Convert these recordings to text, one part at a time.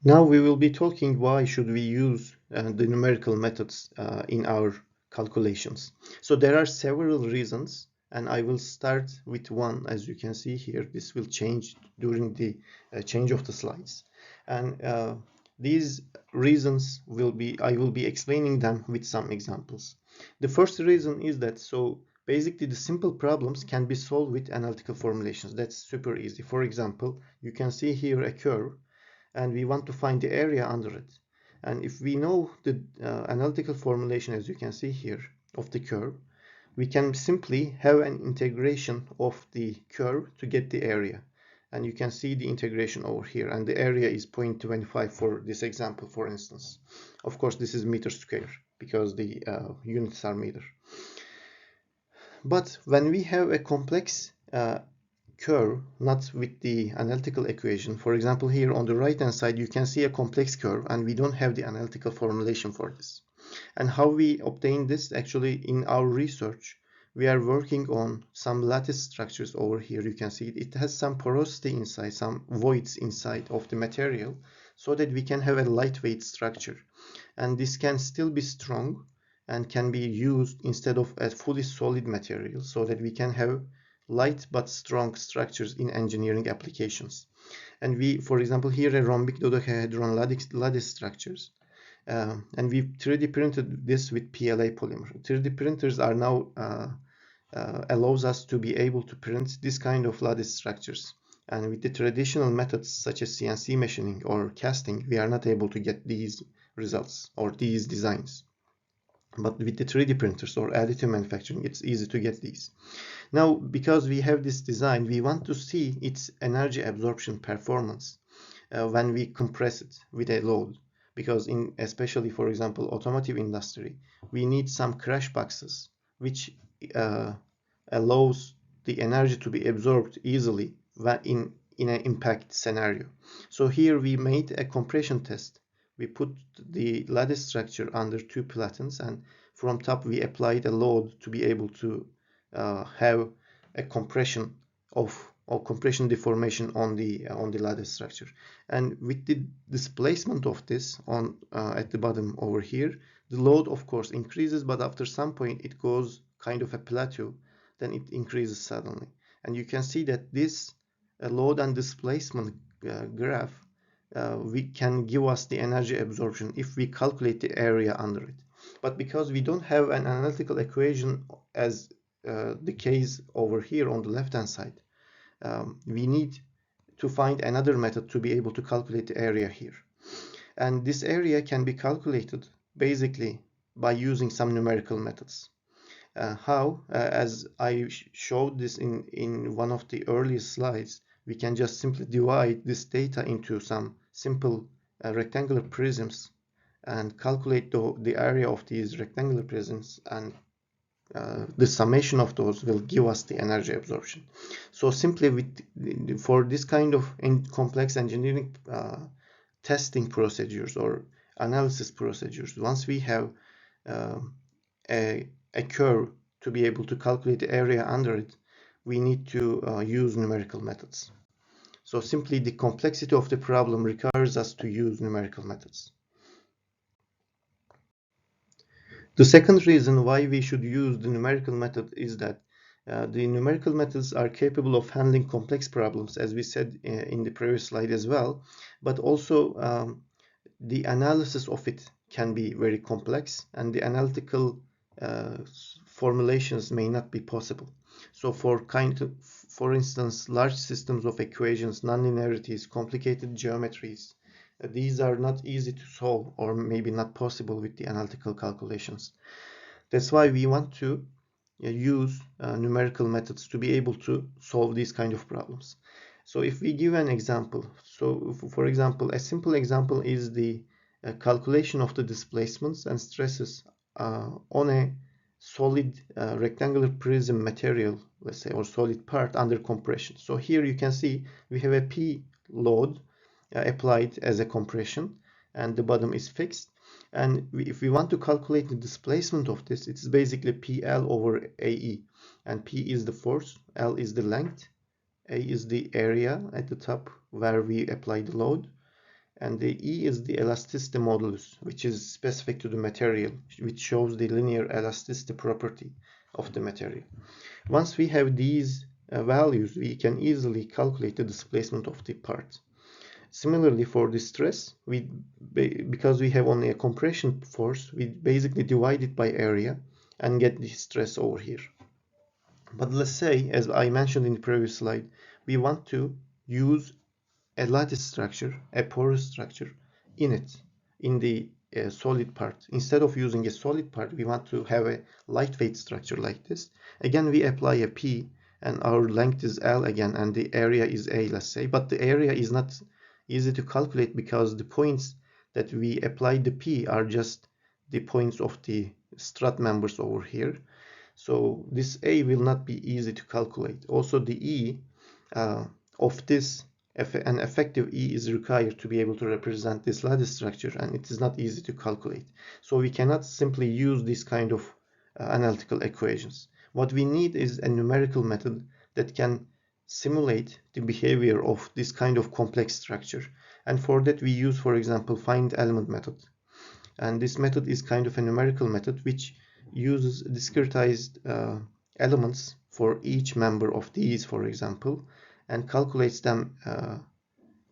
Now we will be talking why should we use the numerical methods in our calculations. So there are several reasons, and I will start with one. As you can see here, this will change during the change of the slides. And these reasons I will be explaining them with some examples. The first reason is that basically the simple problems can be solved with analytical formulations. That's super easy. For example, you can see here a curve, and we want to find the area under it. And if we know the analytical formulation, as you can see here, of the curve, we can simply have an integration of the curve to get the area. And you can see the integration over here, and the area is 0.25 for this example, for instance. Of course, this is meter square because the units are meter. But when we have a complex curve, not with the analytical equation. For example, here on the right hand side, you can see a complex curve, and we don't have the analytical formulation for this. And how we obtain this? Actually, in our research, we are working on some lattice structures over here. You can see it has some porosity inside, some voids inside of the material, so that we can have a lightweight structure. And this can still be strong and can be used instead of a fully solid material, so that we can have light but strong structures in engineering applications. And we, for example, here a rhombic dodecahedron lattice structures. And we 3D printed this with PLA polymer. 3D printers are now allows us to be able to print this kind of lattice structures. And with the traditional methods such as CNC machining or casting, we are not able to get these results or these designs. But with the 3D printers or additive manufacturing, it's easy to get these. Now, because we have this design, we want to see its energy absorption performance when we compress it with a load. Because especially, for example, automotive industry, we need some crash boxes, which allows the energy to be absorbed easily in an impact scenario. So here we made a compression test. We put the lattice structure under two platens, and from top we applied a load to be able to have a compression or compression deformation on the lattice structure. And with the displacement of this on at the bottom over here, the load of course increases, but after some point it goes kind of a plateau, then it increases suddenly. And you can see that this load and displacement graph we can give us the energy absorption if we calculate the area under it. But because we don't have an analytical equation as the case over here on the left hand side, we need to find another method to be able to calculate the area here. And this area can be calculated basically by using some numerical methods. How? As I showed this in one of the earliest slides, we can just simply divide this data into some simple rectangular prisms and calculate the area of these rectangular prisms, and the summation of those will give us the energy absorption. So simply for this kind of complex engineering testing procedures or analysis procedures, once we have a curve to be able to calculate the area under it, we need to use numerical methods. So simply the complexity of the problem requires us to use numerical methods. The second reason why we should use the numerical method is that the numerical methods are capable of handling complex problems, as we said in the previous slide as well, but also the analysis of it can be very complex, and the analytical formulations may not be possible. So for instance, large systems of equations, nonlinearities, complicated geometries, these are not easy to solve, or maybe not possible with the analytical calculations. That's why we want to use numerical methods to be able to solve these kind of problems. So if we give an example, so for example, a simple example is the calculation of the displacements and stresses on a solid rectangular prism material, let's say, or solid part under compression. So here you can see we have a P load applied as a compression, and the bottom is fixed. And if we want to calculate the displacement of this, it's basically PL over AE, and P is the force, L is the length, A is the area at the top where we apply the load, and the E is the elasticity modulus, which is specific to the material, which shows the linear elasticity property of the material. Once we have these values, we can easily calculate the displacement of the part. Similarly, for the stress, because we have only a compression force, we basically divide it by area and get the stress over here. But let's say, as I mentioned in the previous slide, we want to use a lattice structure, a porous structure in the solid part. Instead of using a solid part, we want to have a lightweight structure like this. Again, we apply a P, and our length is L again, and the area is A, let's say. But the area is not easy to calculate because the points that we applied the P are just the points of the strut members over here. So this A will not be easy to calculate. Also, the E of this, an effective E is required to be able to represent this lattice structure, and it is not easy to calculate. So we cannot simply use this kind of analytical equations. What we need is a numerical method that can simulate the behavior of this kind of complex structure. And for that we use, for example, finite element method. And this method is kind of a numerical method which uses discretized elements for each member of these, for example, and calculates them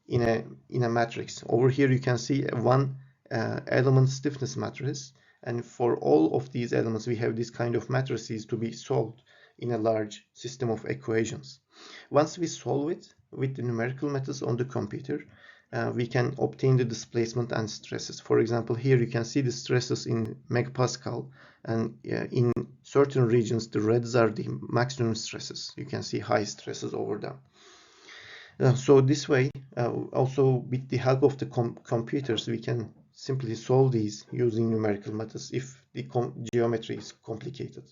in a matrix. Over here you can see one element stiffness matrix, and for all of these elements we have this kind of matrices to be solved in a large system of equations. Once we solve it with the numerical methods on the computer, we can obtain the displacement and stresses. For example, here you can see the stresses in megapascal, and in certain regions the reds are the maximum stresses. You can see high stresses over them. So this way, also with the help of the computers, we can simply solve these using numerical methods if the geometry is complicated.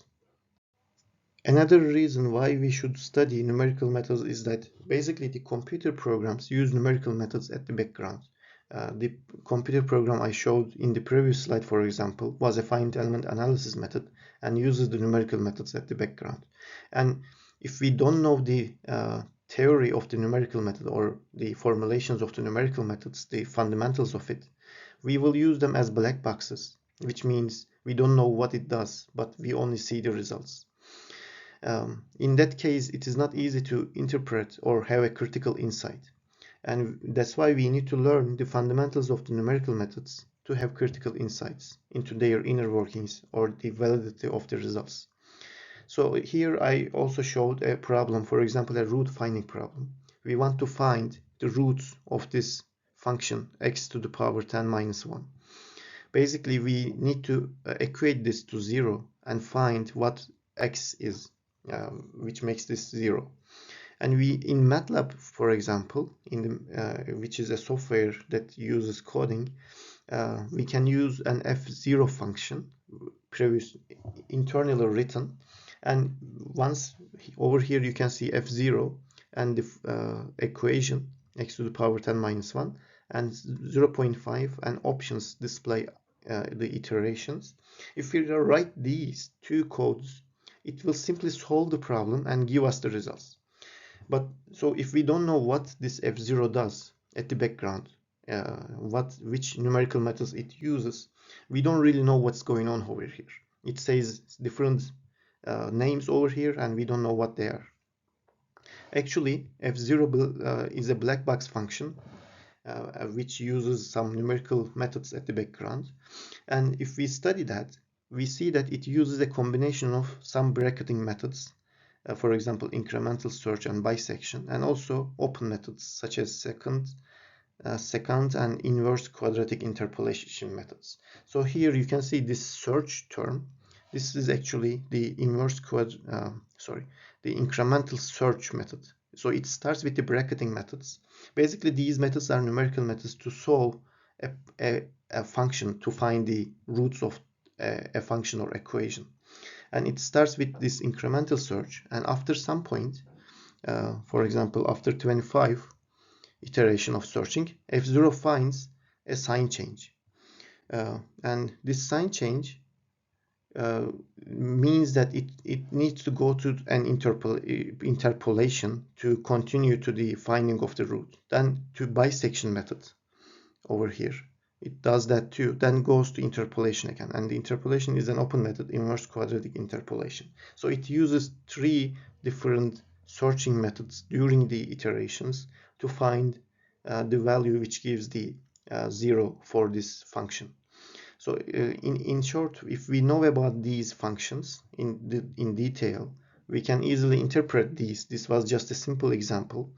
Another reason why we should study numerical methods is that basically the computer programs use numerical methods at the background. The computer program I showed in the previous slide, for example, was a finite element analysis method and uses the numerical methods at the background. And if we don't know the theory of the numerical method or the formulations of the numerical methods, the fundamentals of it, we will use them as black boxes, which means we don't know what it does, but we only see the results. In that case, it is not easy to interpret or have a critical insight. And that's why we need to learn the fundamentals of the numerical methods to have critical insights into their inner workings or the validity of the results. So here I also showed a problem, for example, a root finding problem. We want to find the roots of this function x to the power 10 minus 1. Basically, we need to equate this to 0 and find what x is, which makes this 0. And we, in MATLAB, for example, which is a software that uses coding, we can use an f0 function, internally written. And once over here you can see f0 and the equation x to the power 10 minus 1 and 0.5 and options display the iterations. If we write these two codes, it will simply solve the problem and give us the results. But so if we don't know what this f0 does at the background, which numerical methods it uses, we don't really know what's going on over here. It says different names over here and we don't know what they are. Actually, f0 is a black box function which uses some numerical methods at the background, and if we study that, we see that it uses a combination of some bracketing methods, for example incremental search and bisection, and also open methods such as secant and inverse quadratic interpolation methods. So here you can see this search term. This is actually the the incremental search method. So it starts with the bracketing methods. Basically, these methods are numerical methods to solve a function, to find the roots of a function or equation. And it starts with this incremental search, and after some point, for example, after 25 iteration of searching, f0 finds a sign change. And this sign change means that it needs to go to an interpolation to continue to the finding of the root. Then to bisection method, over here. It does that too, then goes to interpolation again, and the interpolation is an open method, inverse quadratic interpolation. So it uses 3 different searching methods during the iterations to find the value which gives the 0 for this function. So in short, if we know about these functions in detail, we can easily interpret these. This was just a simple example.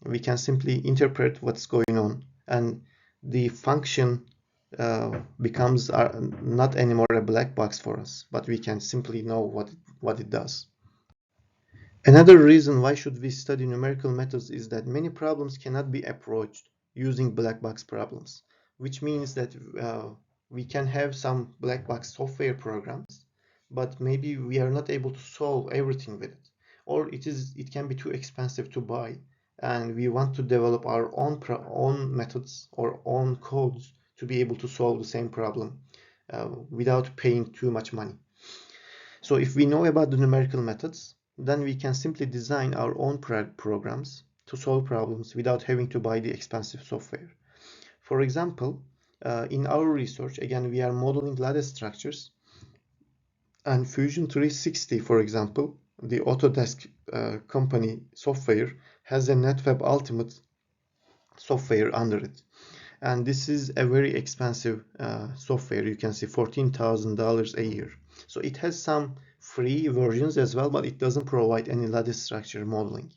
We can simply interpret what's going on, and the function becomes not anymore a black box for us, but we can simply know what it does. Another reason why should we study numerical methods is that many problems cannot be approached using black box problems, which means that we can have some black box software programs, but maybe we are not able to solve everything with it, or it can be too expensive to buy, and we want to develop our own methods or own codes to be able to solve the same problem without paying too much money. So if we know about the numerical methods, then we can simply design our own programs to solve problems without having to buy the expensive software. For example, in our research, again, we are modeling lattice structures, and Fusion 360, for example, the Autodesk company software, has a NetWeb Ultimate software under it. And this is a very expensive software. You can see $14,000 a year. So it has some free versions as well, but it doesn't provide any lattice structure modeling.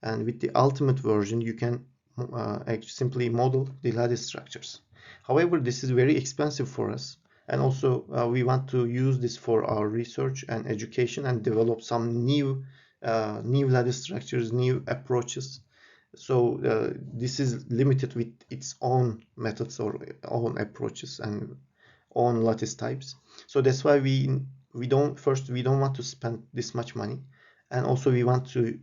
And with the ultimate version, you can simply model the lattice structures. However, this is very expensive for us, and also we want to use this for our research and education and develop some new lattice structures, new approaches. So this is limited with its own methods or own approaches and own lattice types. So that's why we don't want to spend this much money, and also we want to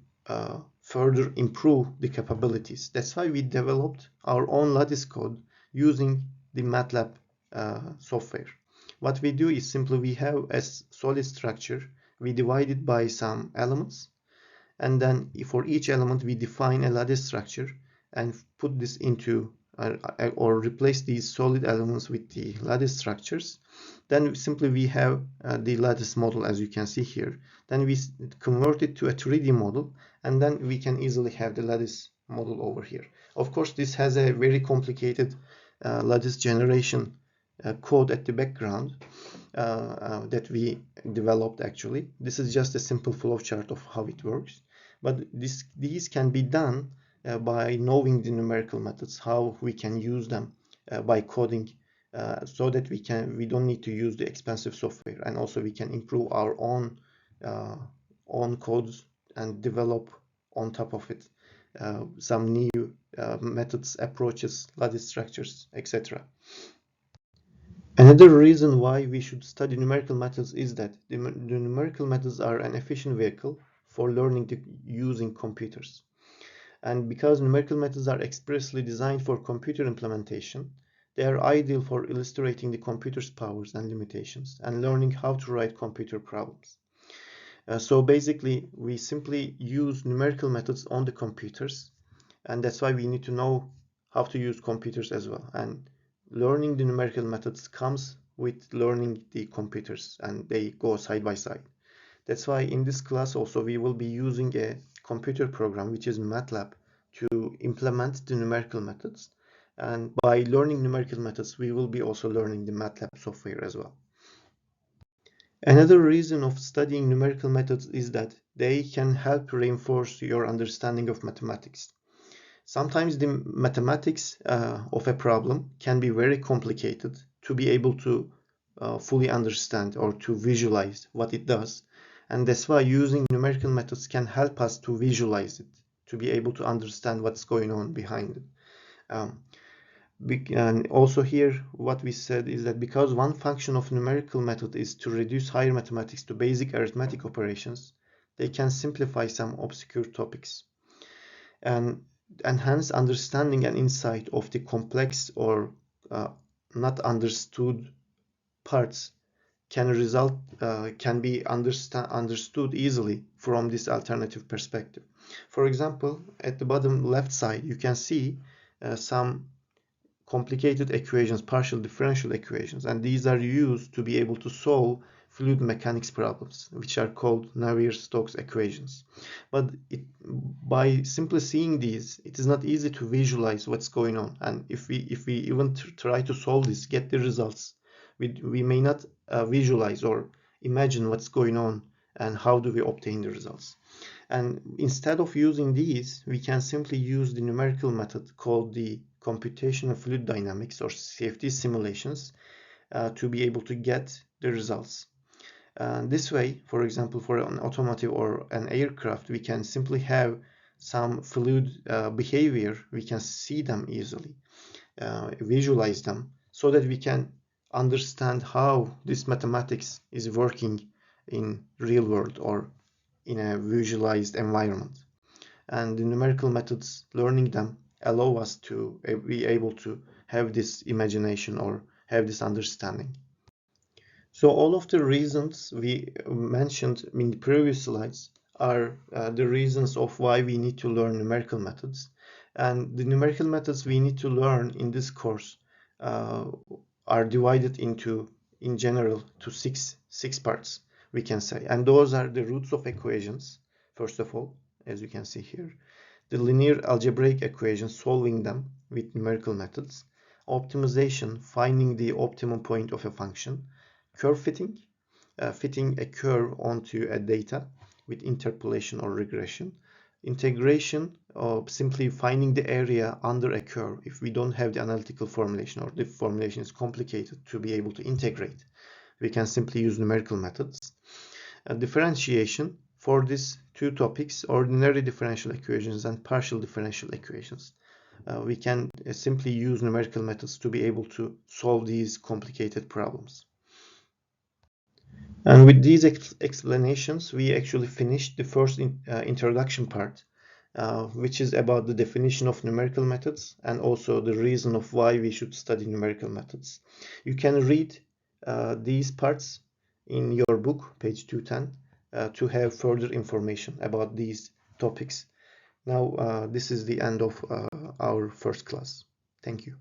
further improve the capabilities. That's why we developed our own lattice code using the MATLAB software. What we do is simply we have a solid structure, we divide it by some elements, and then for each element we define a lattice structure and put this into or replace these solid elements with the lattice structures. Then simply we have the lattice model, as you can see here. Then we convert it to a 3D model, and then we can easily have the lattice model over here. Of course, this has a very complicated lattice generation code at the background that we developed actually. This is just a simple flowchart of how it works, but these can be done by knowing the numerical methods, how we can use them by coding, so that we don't need to use the expensive software, and also we can improve our own codes and develop on top of it some new methods, approaches, lattice structures, etc. Another reason why we should study numerical methods is that the numerical methods are an efficient vehicle for learning using computers. And because numerical methods are expressly designed for computer implementation, they are ideal for illustrating the computer's powers and limitations and learning how to write computer problems. So basically, we simply use numerical methods on the computers, and that's why we need to know how to use computers as well. And learning the numerical methods comes with learning the computers, and they go side by side. That's why in this class also we will be using a computer program, which is MATLAB, to implement the numerical methods. And by learning numerical methods, we will be also learning the MATLAB software as well. Another reason of studying numerical methods is that they can help reinforce your understanding of mathematics. Sometimes the mathematics of a problem can be very complicated to be able to fully understand or to visualize what it does. And that's why using numerical methods can help us to visualize it, to be able to understand what's going on behind it. And also here, what we said is that because one function of numerical method is to reduce higher mathematics to basic arithmetic operations, they can simplify some obscure topics and enhance understanding and insight of the complex or not understood parts can be understood easily from this alternative perspective. For example, at the bottom left side, you can see some complicated equations, partial differential equations, and these are used to be able to solve fluid mechanics problems, which are called Navier-Stokes equations. But by simply seeing these, it is not easy to visualize what's going on. And if we even try to solve this, get the results, we may not visualize or imagine what's going on and how do we obtain the results. And instead of using these, we can simply use the numerical method called the computational fluid dynamics or CFD simulations to be able to get the results. This way, for example, for an automotive or an aircraft, we can simply have some fluid behavior. We can see them easily, visualize them, so that we can understand how this mathematics is working in real world or in a visualized environment. And the numerical methods, learning them, allow us to be able to have this imagination or have this understanding. So all of the reasons we mentioned in the previous slides are the reasons of why we need to learn numerical methods. And the numerical methods we need to learn in this course are divided into, in general, to six parts, we can say. And those are the roots of equations, first of all, as you can see here. The linear algebraic equations, solving them with numerical methods. Optimization, finding the optimum point of a function. Curve fitting, fitting a curve onto a data with interpolation or regression. Integration, simply finding the area under a curve if we don't have the analytical formulation or the formulation is complicated to be able to integrate. We can simply use numerical methods. Differentiation, for these two topics, ordinary differential equations and partial differential equations. We can simply use numerical methods to be able to solve these complicated problems. And with these explanations, we actually finished the first introduction part, which is about the definition of numerical methods and also the reason of why we should study numerical methods. You can read these parts in your book, page 210, to have further information about these topics. Now, this is the end of our first class. Thank you.